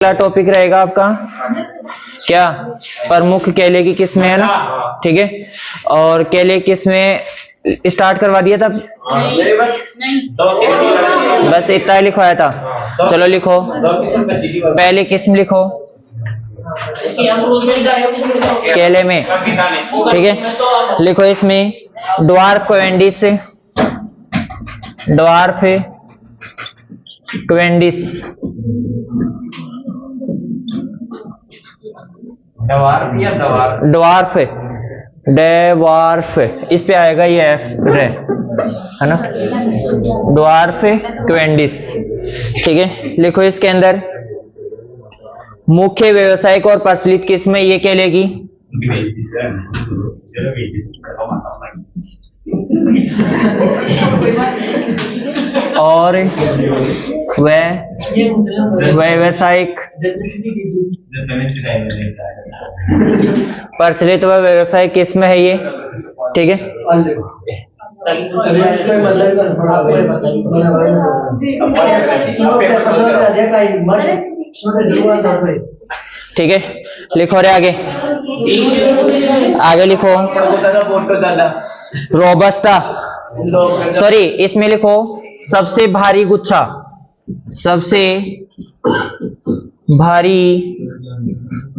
अगला टॉपिक रहेगा आपका क्या, प्रमुख केले की किस्में है ना, ठीक है। और केले की किस्में स्टार्ट करवा दिया था, बस इतना ही लिखवाया था। चलो लिखो, पहली किस्म लिखो केले में, ठीक है। लिखो इसमें ड्वार्फ क्वेंडिस, ड्वार्फ क्वेंडिस, ड्वार्फ डेवार्फ, इस पे आएगा ये एफ रे, है ना, ड्वार्फ क्वेंडिस, ठीक है। लिखो इसके अंदर मुख्य व्यावसायिक और प्रचलित किस्म ये केले की, और व्यावसायिक प्रचलित व व्यावसायिक किस्म है ये, ठीक है। ठीक है, लिखो रे आगे, आगे लिखो रोबस्टा, सॉरी इसमें लिखो सबसे भारी गुच्छा, सबसे भारी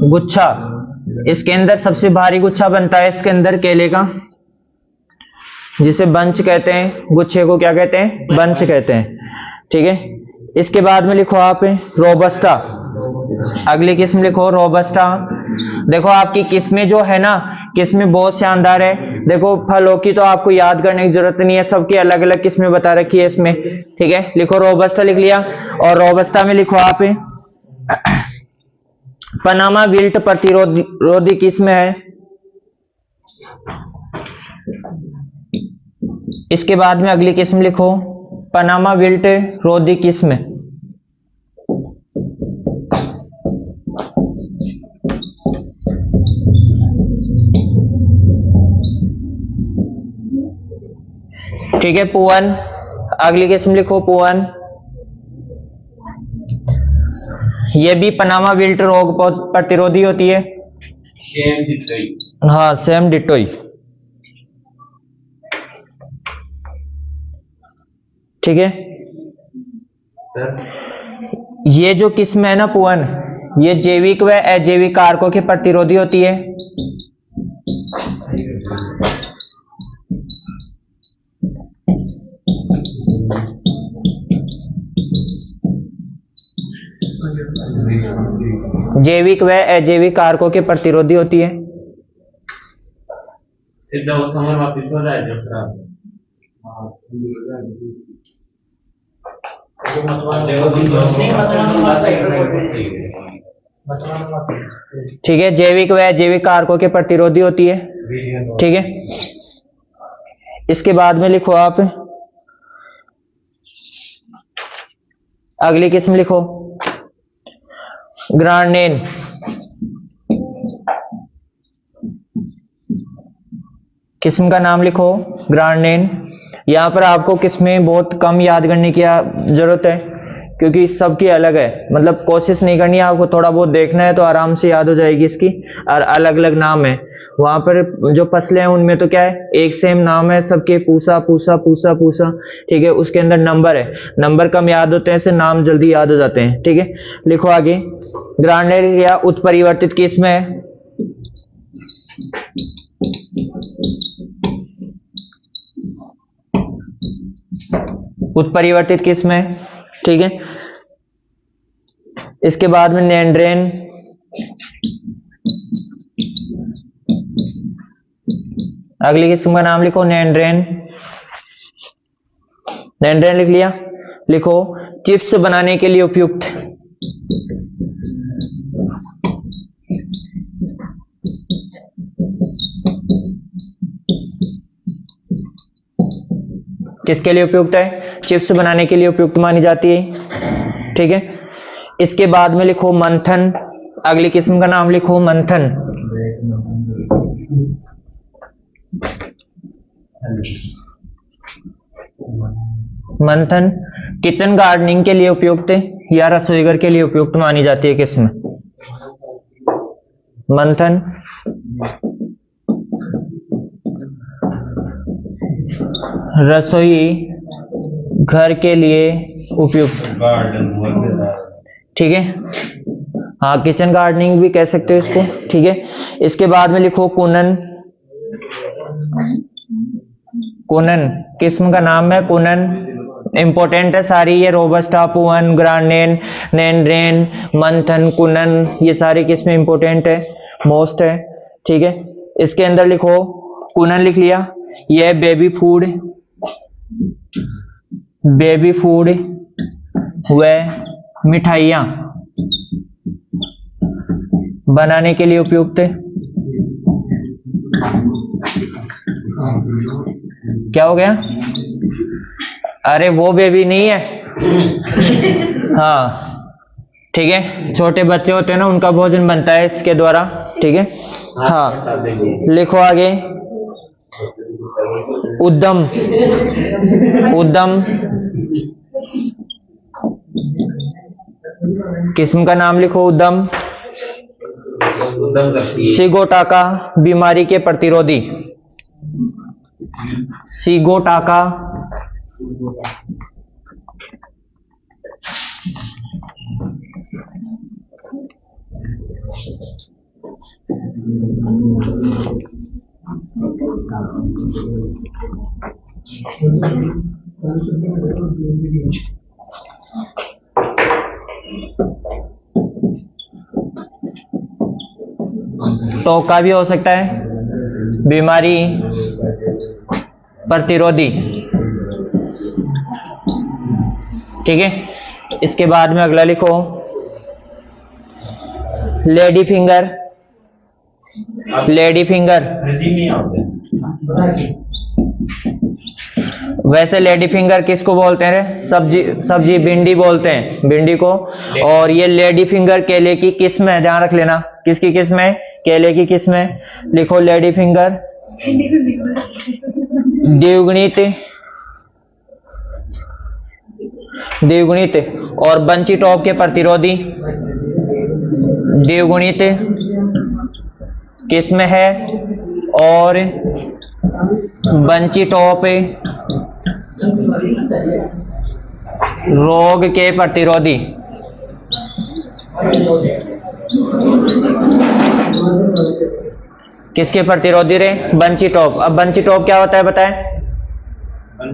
गुच्छा, इसके अंदर सबसे भारी गुच्छा बनता है इसके अंदर केले का, जिसे बंच कहते हैं, गुच्छे को क्या कहते हैं, बंच कहते हैं, ठीक है। इसके बाद में लिखो आप रोबस्टा, अगली किस्म लिखो रोबस्टा। देखो आपकी किस्में जो है ना, किस्में बहुत शानदार है। देखो फलों की तो आपको याद करने की जरूरत नहीं है, सबकी अलग अलग किस्में बता रखी है इसमें, ठीक है। लिखो रोबस्टा लिख लिया, और रोबस्टा में लिखो आप पनामा विल्ट प्रतिरोधी किस्म है। इसके बाद में अगली किस्म लिखो पनामा विल्ट रोधी किस्म, ठीक है। पुअन, अगली किस्म लिखो पुअन, ये भी पनामा विल्ट रोग प्रतिरोधी होती है, हाँ सेम डिटोई, ठीक है। ये जो किस्म है ना पुअन, ये जैविक व अजैविक कारकों के प्रतिरोधी होती है, जैविक व अजैविक कारकों के प्रतिरोधी होती है। ठीक है, जैविक व अजैविक कारकों के प्रतिरोधी होती है, ठीक है। इसके बाद में लिखो आप अगली किस्म लिखो ग्रांडेन, किस्म का नाम लिखो ग्रांडेन। यहां पर आपको किस्में बहुत कम याद करने की जरूरत है, क्योंकि सबकी अलग है, मतलब कोशिश नहीं करनी है आपको, थोड़ा बहुत देखना है तो आराम से याद हो जाएगी इसकी, और अलग अलग नाम है। वहां पर जो फसलें हैं उनमें तो क्या है, एक सेम नाम है सबके, पूसा पूसा पूसा पूसा, ठीक है। उसके अंदर नंबर है, नंबर कम याद होते हैं, से नाम जल्दी याद हो जाते हैं, ठीक है। लिखो आगे ग्रांडेन या उत्परिवर्तित किस्म है, उत्परिवर्तित किस्म है, ठीक है। इसके बाद में नेंड्रेन, अगली किस्म का नाम लिखो नेंड्रेन, नेंड्रेन लिख लिया। लिखो चिप्स बनाने के लिए उपयुक्त, किसके लिए उपयुक्त है, चिप्स बनाने के लिए उपयुक्त मानी जाती है, ठीक है। इसके बाद में लिखो मंथन, अगली किस्म का नाम लिखो मंथन, मंथन किचन गार्डनिंग के लिए उपयुक्त या रसोई घर के लिए उपयुक्त मानी जाती है किस्म? मंथन, रसोई घर के लिए उपयुक्त, ठीक है। हाँ, किचन गार्डनिंग भी कह सकते हो इसको, ठीक है। इसके बाद में लिखो कुनन। कुनन किस्म का नाम है, कुनन इंपॉर्टेंट है सारी, ये रोबस्टा, पुअन, ग्रांडेन, नैंड्रेन, मंथन, कुनन, ये सारी किस्में इंपॉर्टेंट है, मोस्ट है, ठीक है। इसके अंदर लिखो कुनन लिख लिया, ये बेबी फूड, बेबी फूड व मिठाइयाँ बनाने के लिए उपयुक्त है। क्या हो गया? अरे वो बेबी नहीं है, हाँ ठीक है, छोटे बच्चे होते हैं ना, उनका भोजन बनता है इसके द्वारा, ठीक है। हाँ लिखो आगे, उद्यम, उद्यम किस्म का नाम लिखो, उद्यम। सिगोटाका बीमारी के प्रतिरोधी, सिगोटाका टोका भी हो सकता है, बीमारी प्रतिरोधी, ठीक है। इसके बाद में अगला लिखो लेडी फिंगर, लेडी फिंगर। वैसे लेडी फिंगर किसको बोलते हैं? सब्जी, सब्जी भिंडी बोलते हैं भिंडी को। और ये लेडी फिंगर केले की किस्म है, ध्यान रख लेना, किसकी किस्म है? केले की किस्म है। लिखो लेडी फिंगर, द्विगुणित, द्विगुणित और बंची टॉप के प्रतिरोधी, द्विगुणित किस्म है और बंची टॉप रोग के प्रतिरोधी। किसके प्रतिरोधी रे? Bunchy top. अब बंची टॉप क्या होता है बताएं?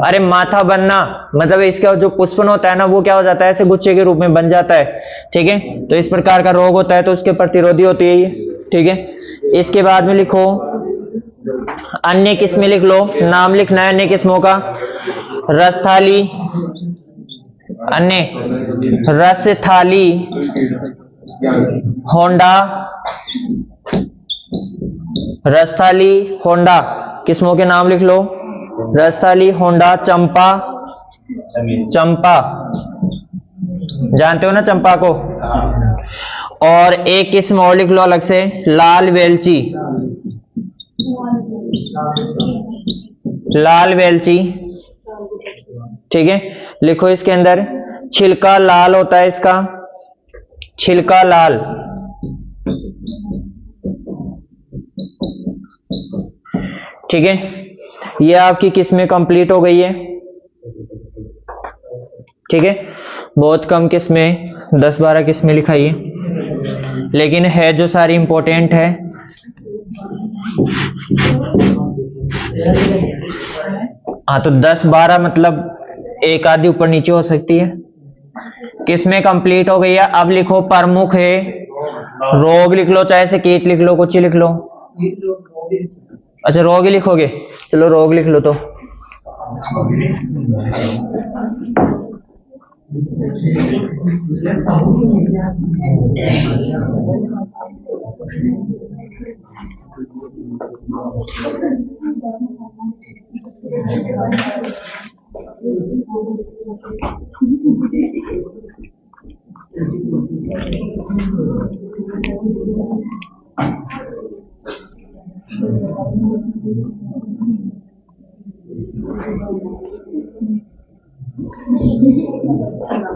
अरे माथा बनना, मतलब इसका जो पुष्पन होता है ना, वो क्या हो जाता है? ऐसे गुच्छे के रूप में बन जाता है, ठीक है। तो इस प्रकार का रोग होता है, तो उसके प्रतिरोधी होती है ये, ठीक है। इसके बाद में लिखो अन्य किस्में, लिख लो, नाम लिखना है अन्य किस्मों का। रसथाली, अन्य रसथाली, होंडा, रसथाली, होंडा किस्मों के नाम लिख लो। रसथाली, होंडा, चंपा, चंपा जानते हो ना चंपा को। और एक किस्म और लिख लो अलग से, लाल वेलची, लाल वेलची, ठीक है। लिखो इसके अंदर छिलका लाल होता है इसका, छिलका लाल, ठीक है। ये आपकी किस्में कंप्लीट हो गई है, ठीक है। बहुत कम किस्में, 10-12 किस्में लिखाई है, लेकिन है जो सारी इंपॉर्टेंट है। हाँ तो 10-12 मतलब एक आधी ऊपर नीचे हो सकती है। किस्में कंप्लीट हो गई है। अब लिखो प्रमुख है, रोग लिख लो, चाहे से कीट लिख लो, कुछ ही लिख लो। अच्छा रोग ही लिखोगे, चलो रोग लिख लो तो।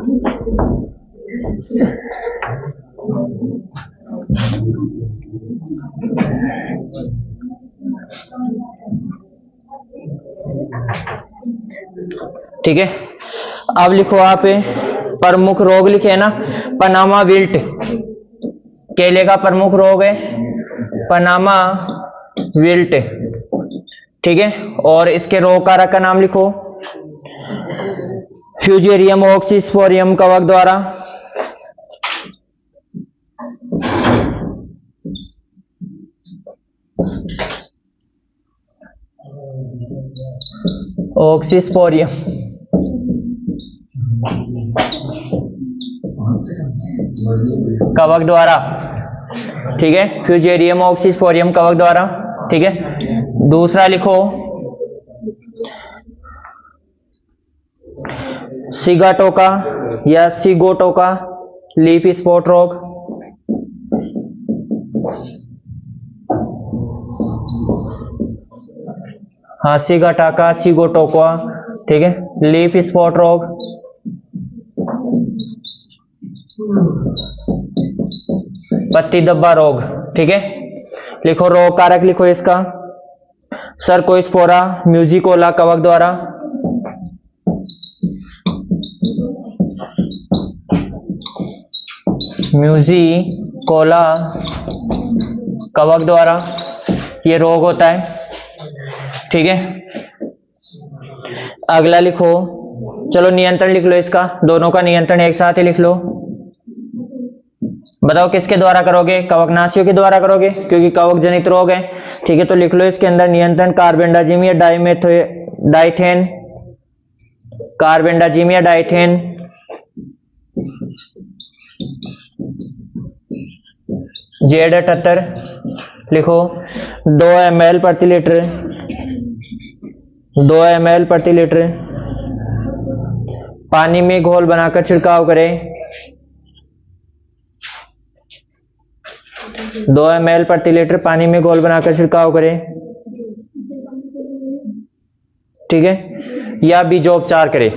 ठीक है, अब लिखो आप प्रमुख रोग लिखे ना, पनामा विल्ट केले का प्रमुख रोग है पनामा विल्ट। ठीक है, और इसके रोग कारक का नाम लिखो, फ्यूजेरियम ऑक्सीस्पोरियम कवक द्वारा, ऑक्सीस्पोरियम कवक द्वारा। ठीक है, फ्यूजेरियम ऑक्सीस्पोरियम कवक द्वारा। ठीक है, दूसरा लिखो सिगाटोका या सिगोटोका लीफ स्पॉट रोग। हाँ, सिगाटाका सिगोटोका। ठीक है, लीफ स्पॉट रोग। पत्ती धब्बा रोग। ठीक है, लिखो रोग कारक लिखो इसका, सर्कोस्पोरा म्यूजिकोला कवक द्वारा, म्यूजिकोला कवक द्वारा ये रोग होता है। ठीक है, अगला लिखो, चलो नियंत्रण लिख लो इसका, दोनों का नियंत्रण एक साथ ही लिख लो। बताओ किसके द्वारा करोगे, कवकनाशियों के द्वारा करोगे क्योंकि कवक जनित रोग है। ठीक है, तो लिख लो इसके अंदर नियंत्रण कार्बेंडाजिम या डाइथेन, कार्बेंडाजिम या डाइथेन। जेड 78 लिखो, 2 ml प्रति लीटर, 2 ml प्रति लीटर पानी में घोल बनाकर छिड़काव करें। 2 ml प्रति लीटर पानी में घोल बनाकर छिड़काव करें। ठीक है, या बीजोपचार करें,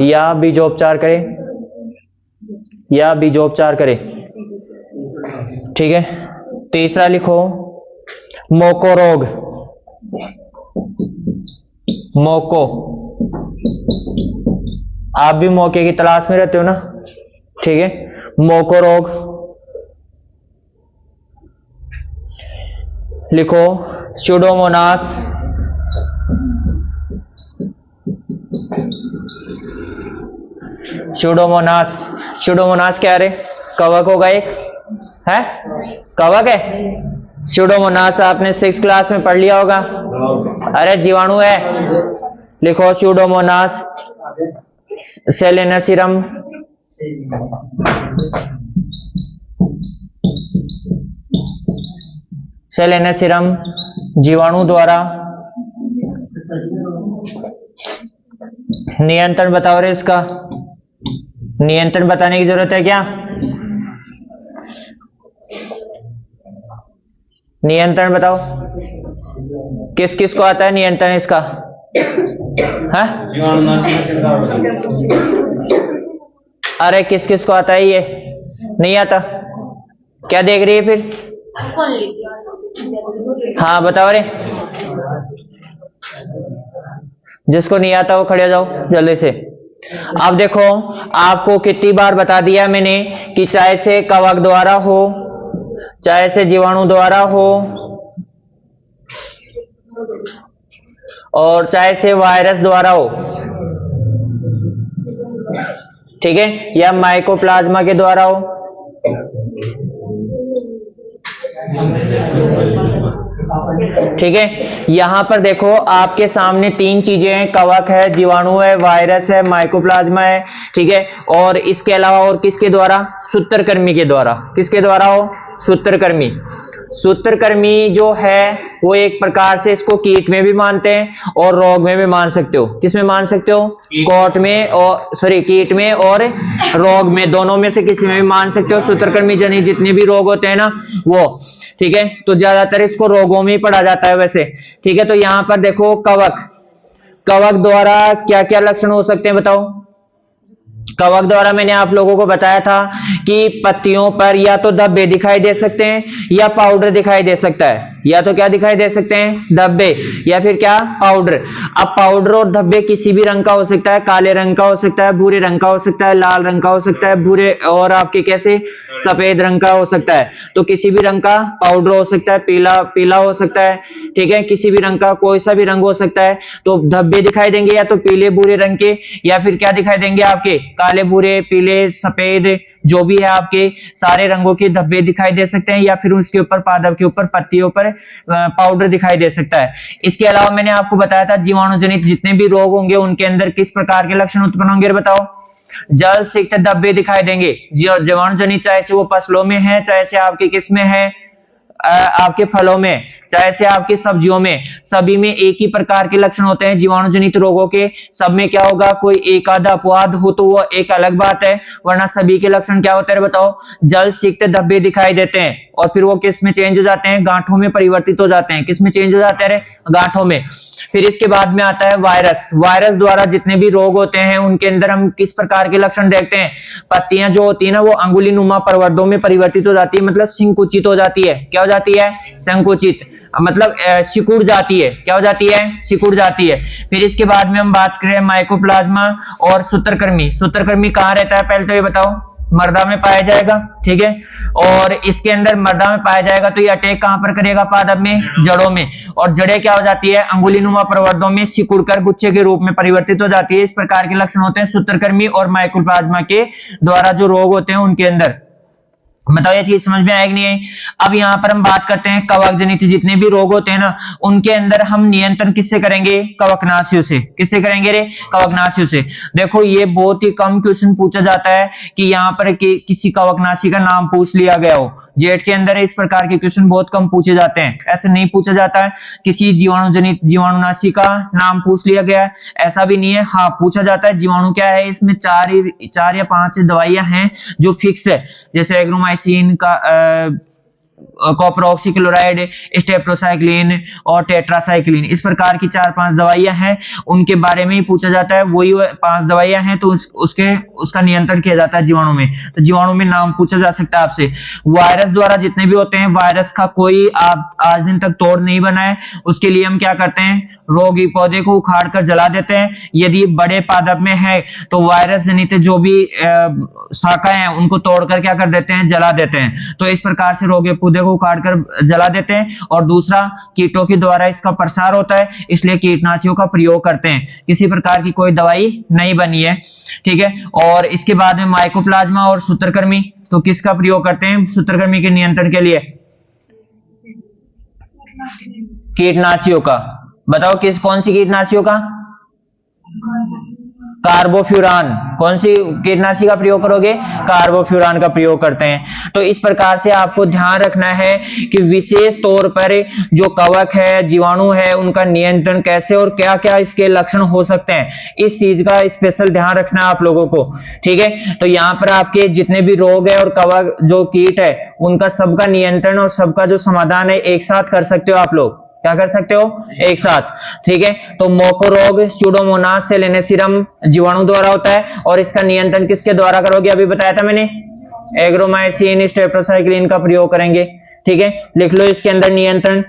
या बीजोपचार करें, या बीजोपचार करें। ठीक है, तीसरा लिखो मोको रोग, मोको, आप भी मौके की तलाश में रहते हो ना। ठीक है, मोको रोग लिखो, स्यूडोमोनास, स्यूडोमोनास, स्यूडोमोनास क्या रे, कवक होगा एक है, कवक है। स्यूडोमोनास आपने 6th क्लास में पढ़ लिया होगा। अरे जीवाणु है, लिखो स्यूडोमोनास सेलेनेसिरम, सेलेनेसिरम जीवाणु द्वारा। नियंत्रण बताओ रे इसका, नियंत्रण बताने की जरूरत है क्या? नियंत्रण बताओ, किस किस को आता है नियंत्रण इसका? है? अरे किस किस को आता है ये? नहीं आता, क्या देख रही है फिर? हाँ बताओ रे, जिसको नहीं आता वो खड़े हो जाओ जल्दी से। अब देखो, आपको कितनी बार बता दिया मैंने कि चाहे से कवक द्वारा हो, चाहे से जीवाणु द्वारा हो, और चाहे से वायरस द्वारा हो। ठीक है, या माइकोप्लाज्मा के द्वारा हो। ठीक है, यहां पर देखो आपके सामने 3 चीजें हैं, कवक है, जीवाणु है, वायरस है, माइकोप्लाज्मा है। ठीक है, और इसके अलावा और किसके द्वारा? सूत्रकृमि के द्वारा। किसके द्वारा हो? सूत्रकृमि। सूत्रकृमि जो है वो एक प्रकार से इसको कीट में भी मानते हैं और रोग में भी मान सकते हो। किस में मान सकते हो? कोट में, और सॉरी कीट में और रोग में, दोनों में से किसी में भी मान सकते हो। सूत्रकृमि जनित जितने भी रोग होते हैं ना वो। ठीक है, तो ज्यादातर इसको रोगों में ही पढ़ा जाता है वैसे। ठीक है, तो यहां पर देखो कवक, कवक द्वारा क्या क्या लक्षण हो सकते हैं बताओ? कवक द्वारा मैंने आप लोगों को बताया था कि पत्तियों पर या तो धब्बे दिखाई दे सकते हैं या पाउडर दिखाई दे सकता है। या तो क्या दिखाई दे सकते हैं, धब्बे, या फिर क्या, पाउडर। अब पाउडर और धब्बे किसी भी रंग का हो सकता है, काले रंग का हो सकता है, भूरे रंग का हो सकता है, लाल रंग का हो सकता है, भूरे और आपके कैसे सफेद रंग का हो सकता है। तो किसी भी रंग का पाउडर हो सकता है, पीला पीला हो सकता है, ठीक है, किसी भी रंग का कोई सा भी रंग हो सकता है। तो धब्बे दिखाई देंगे या तो पीले भूरे रंग के, या फिर क्या दिखाई देंगे आपके काले भूरे पीले सफेद जो भी है आपके सारे रंगों के धब्बे दिखाई दे सकते हैं, या फिर उसके ऊपर पादप के ऊपर पत्तियों पर पाउडर दिखाई दे सकता है। इसके अलावा मैंने आपको बताया था जीवाणु जनित जितने भी रोग होंगे उनके अंदर किस प्रकार के लक्षण उत्पन्न होंगे, बताओ। जल सिक्त धब्बे दिखाई देंगे जीवाणु जनित, चाहे से वो फसलों में है, चाहे से आपके किस में है, आपके फलों में, चाहे से आपकी सब्जियों में, सभी में एक ही प्रकार के लक्षण होते हैं जीवाणु जनित रोगों के। सब में क्या होगा, कोई एक आधा अपवाद हो तो वो एक अलग बात है, वरना सभी के लक्षण क्या होते हैं बताओ, जल सिक्त धब्बे दिखाई देते हैं। और फिर वो किस में चेंज हो जाते हैं, गांठों में परिवर्तित हो जाते हैं। किस में चेंज हो जाते हैं, गांठों में। फिर इसके बाद में आता है वायरस। वायरस द्वारा जितने भी रोग होते हैं उनके अंदर हम किस प्रकार के लक्षण देखते हैं, पत्तियां जो होती है ना वो अंगुली नुमा प्रवर्धों में परिवर्तित हो जाती है, मतलब संकुचित हो जाती है। क्या हो जाती है, संकुचित, मतलब सिकुड़ जाती है। क्या हो जाती है, सिकुड़ जाती है। फिर इसके बाद में हम बात करें माइकोप्लाज्मा और सूत्रकृमि। सूत्रकृमि कहाँ रहता है पहले तो ये बताओ, मर्दा में पाया जाएगा, ठीक है। और इसके अंदर मर्दा में पाया जाएगा तो ये अटैक कहां पर करेगा, पादप में, जड़ों में। और जड़ें क्या हो जाती है, अंगुलीनुमा प्रवर्धों में सिकुड़कर गुच्छे के रूप में परिवर्तित हो जाती है। इस प्रकार के लक्षण होते हैं सूत्रकृमि और माइकोप्लाज्मा के द्वारा जो रोग होते हैं उनके अंदर। बताओ ये चीज समझ में आएगी नहीं है। अब यहाँ पर हम बात करते हैं कवक जनित जितने भी रोग होते हैं ना उनके अंदर हम नियंत्रण किससे करेंगे, कवकनाशियों से। किससे करेंगे रे, कवकनाशियों से। देखो ये बहुत ही कम क्वेश्चन पूछा जाता है कि यहाँ पर किसी कवकनाशी का नाम पूछ लिया गया हो। जेट के अंदर इस प्रकार के क्वेश्चन बहुत कम पूछे जाते हैं। ऐसे नहीं पूछा जाता है किसी जीवाणु जनित जीवाणुनाशी का नाम पूछ लिया गया है, ऐसा भी नहीं है। हाँ पूछा जाता है जीवाणु क्या है, इसमें चार या पांच दवाइयां हैं जो फिक्स है, जैसे एग्रोमाइसिन का कॉपर ऑक्सीक्लोराइड, स्टेप्टोसाइक्लिन और टेट्रासाइक्लिन। इस प्रकार की 4-5 दवाइयां हैं, उनके बारे में ही पूछा जाता है। वही 5 दवाइयां हैं तो उसका नियंत्रण किया जाता है जीवाणु में। तो जीवाणु में नाम पूछा जा सकता है आपसे। वायरस द्वारा जितने भी होते हैं, वायरस का कोई आप आज दिन तक तोड़ नहीं बना है। उसके लिए हम क्या करते हैं, रोगी पौधे को उखाड़ कर जला देते हैं। यदि बड़े पादप में है तो वायरस जनित जो भी शाखाएं हैं उनको तोड़कर क्या कर देते हैं, जला देते हैं। तो इस प्रकार से रोगी पौधे को उखाड़ कर जला देते हैं। और दूसरा, कीटों के द्वारा इसका प्रसार होता है, इसलिए कीटनाशियों का प्रयोग करते हैं। किसी प्रकार की कोई दवाई नहीं बनी है, ठीक है। और इसके बाद में माइकोप्लाज्मा और सूत्रकृमि, तो किसका प्रयोग करते हैं सूत्रकृमि के नियंत्रण के लिए, कीटनाशियों का। बताओ कौन सी कीटनाशियों का, कार्बोफ्यूरान। कौन सी कीटनाशी का प्रयोग करोगे, कार्बोफ्यूरान का प्रयोग करते हैं। तो इस प्रकार से आपको ध्यान रखना है कि विशेष तौर पर जो कवक है, जीवाणु है, उनका नियंत्रण कैसे और क्या क्या इसके लक्षण हो सकते हैं, इस चीज का स्पेशल ध्यान रखना है आप लोगों को, ठीक है। तो यहाँ पर आपके जितने भी रोग है और कवक जो कीट है उनका सबका नियंत्रण और सबका जो समाधान है एक साथ कर सकते हो आप लोग। क्या कर सकते हो, एक साथ, ठीक है। तो मोको रोग स्यूडोमोनास सेलेनेसिरम जीवाणु द्वारा होता है, और इसका नियंत्रण किसके द्वारा करोगे, अभी बताया था मैंने, एग्रोमाइसिन स्टेप्टोसाइक्लिन का प्रयोग करेंगे, ठीक है। लिख लो इसके अंदर नियंत्रण।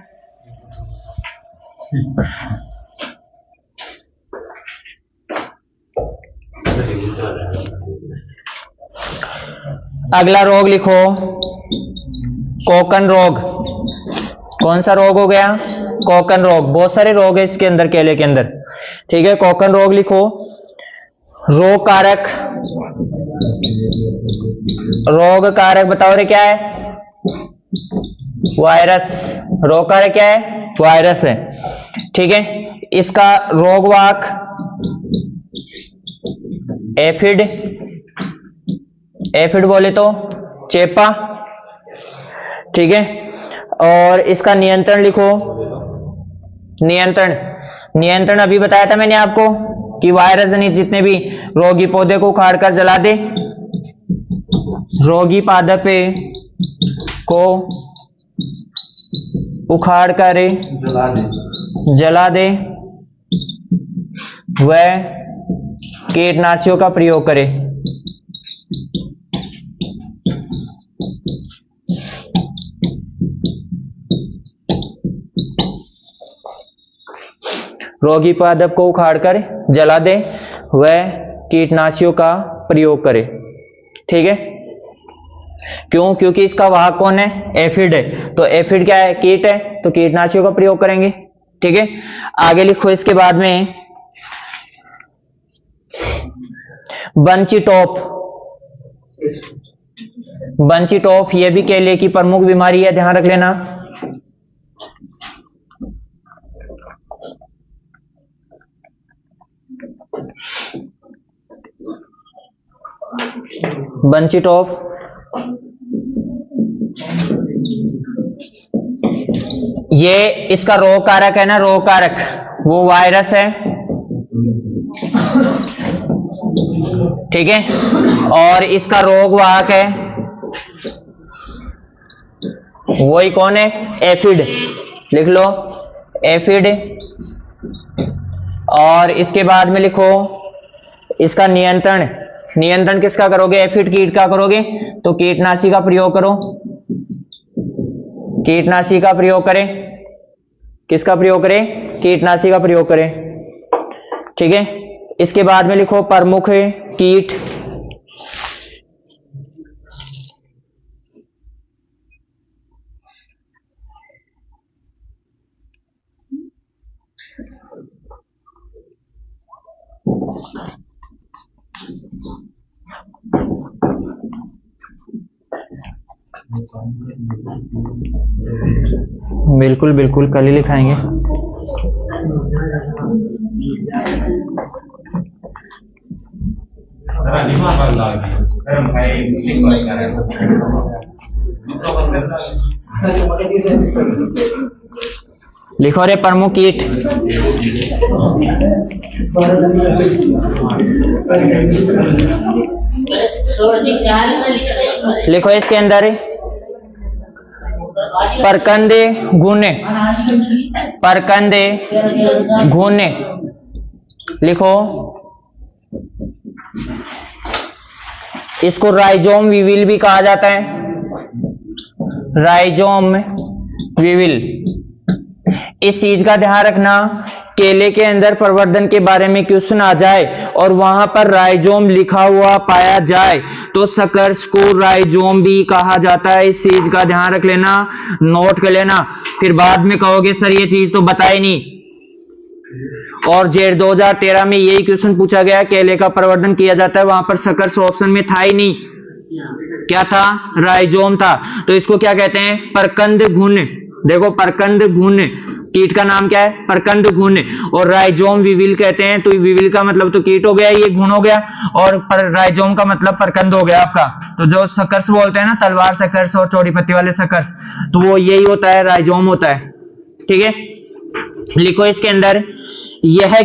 अगला रोग लिखो, कोकन रोग। कौन सा रोग हो गया, कोकन रोग। बहुत सारे रोग है इसके अंदर, केले के अंदर, ठीक है। कोकन रोग लिखो। रोग कारक, रोग कारक बताओ रे क्या है, वायरस। रोग कारक क्या है, वायरस है, ठीक है। इसका रोगवाहक एफिड, एफिड बोले तो चेपा, ठीक है। और इसका नियंत्रण लिखो, नियंत्रण अभी बताया था मैंने आपको कि वायरस जनित जितने भी रोगी पौधे को उखाड़ कर जला दे, रोगी पादप को उखाड़ कर जला दे, वह कीटनाशियों का प्रयोग करे। रोगी पादप को उखाड़कर जला दे, वह कीटनाशियों का प्रयोग करे। ठीक है, क्यों? क्योंकि इसका वाहक कौन है? एफिड है। तो एफिड क्या है? कीट है, तो कीटनाशियों का प्रयोग करेंगे। ठीक है, आगे लिखो इसके बाद में बंची टॉप। बंची टॉप ये भी केले की प्रमुख बीमारी है, ध्यान रख लेना। बंची टॉप ये इसका रोग कारक है ना, रोग कारक वो वायरस है। ठीक है, और इसका रोग वाहक है वही कौन है? एफिड। लिख लो एफिड। और इसके बाद में लिखो इसका नियंत्रण। नियंत्रण किसका करोगे? एफिड कीट का करोगे, तो कीटनाशी का प्रयोग करो। कीटनाशी का प्रयोग करें। किसका प्रयोग करें? कीटनाशी का प्रयोग करें। ठीक है, इसके बाद में लिखो प्रमुख कीट। बिल्कुल बिल्कुल, कल ही लिखाएंगे। लिखो रे प्रमुख कीट। लिखो इसके अंदर परकंदे घूने। परकंदे घूने लिखो। इसको राइजोम विविल भी कहा जाता है। Rhizome weevil. इस चीज का ध्यान रखना, केले के अंदर प्रवर्धन के बारे में क्वेश्चन आ जाए और वहां पर राइजोम लिखा हुआ पाया जाए तो सकर्स को राइजोम भी कहा जाता है। इस चीज का ध्यान रख लेना, नोट कर लेना, फिर बाद में कहोगे सर ये चीज तो बताई नहीं। और जेड 2013 में यही क्वेश्चन पूछा गया, केले का प्रवर्धन किया जाता है, वहां पर सकर्स ऑप्शन में था ही नहीं। क्या था? राइजोम था। तो इसको क्या कहते हैं? परकंद घुन। देखो परकंद घुन, कीट का नाम क्या है? परकंद घुन। और राइजोम विविल कहते हैं, तो विविल का मतलब तो कीट हो गया, ये घुन हो गया, और राइजोम का मतलब परकंद हो गया आपका। तो जो सकर्स बोलते हैं ना, तलवार सकर्स और चौड़ी पत्ती वाले सकर्स, तो वो यही होता है, राइजोम होता है। ठीक है, लिखो इसके अंदर यह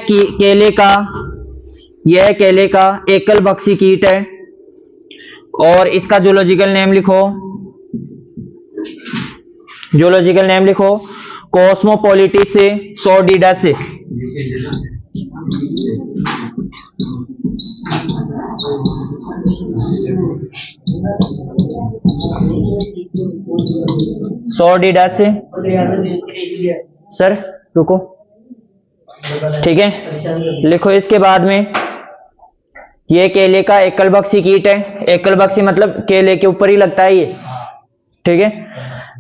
केले का एकल भक्षी कीट है और इसका जूलॉजिकल नेम लिखो। जूलॉजिकल नेम लिखो कॉस्मोपोलिटिस सॉर्डिडस। सॉर्डिडस। सर रुको। ठीक है, लिखो इसके बाद में ये केले का एकल भक्षी कीट है। एकल भक्षी मतलब केले के ऊपर ही लगता है ये। ठीक है,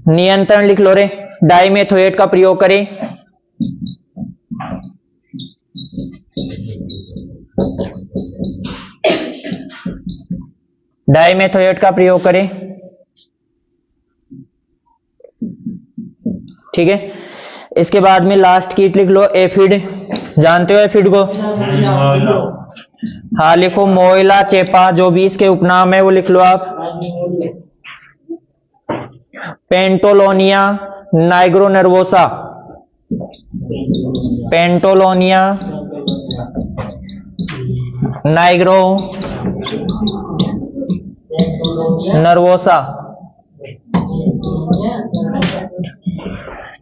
नियंत्रण लिख लो रे। डाइमेथोएट का प्रयोग करें। डाइमेथोएट का प्रयोग करें। ठीक है, इसके बाद में लास्ट कीट लिख लो एफिड। जानते हो एफिड को? हाँ लिखो मोइला चेपा, जो भी इसके उपनाम है वो लिख लो आप। पेंटोलोनिया नाइग्रोनर्वोसा। पेंटोलोनिया नाइग्रो नर्वोसा।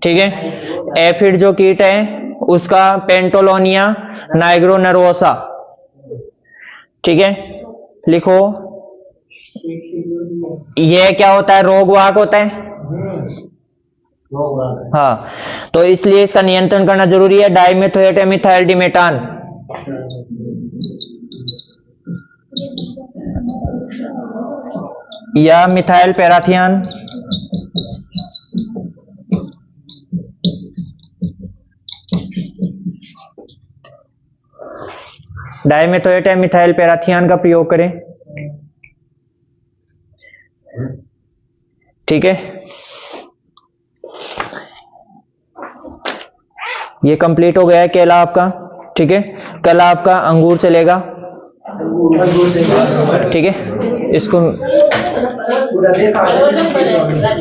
ठीक है, एफिड जो कीट है उसका पेंटोलोनिया नाइग्रोनर्वोसा। ठीक है, लिखो यह क्या होता है? रोगवाहक होता है। हाँ, तो इसलिए इसका नियंत्रण करना जरूरी है। डाइमेथोएट मिथाइल डिमेटान, या methyl parathion, dimethoate methyl parathion का प्रयोग करें। ठीक है, ये कंप्लीट हो गया है केला आपका। ठीक है, कल आपका अंगूर चलेगा। ठीक है, इसको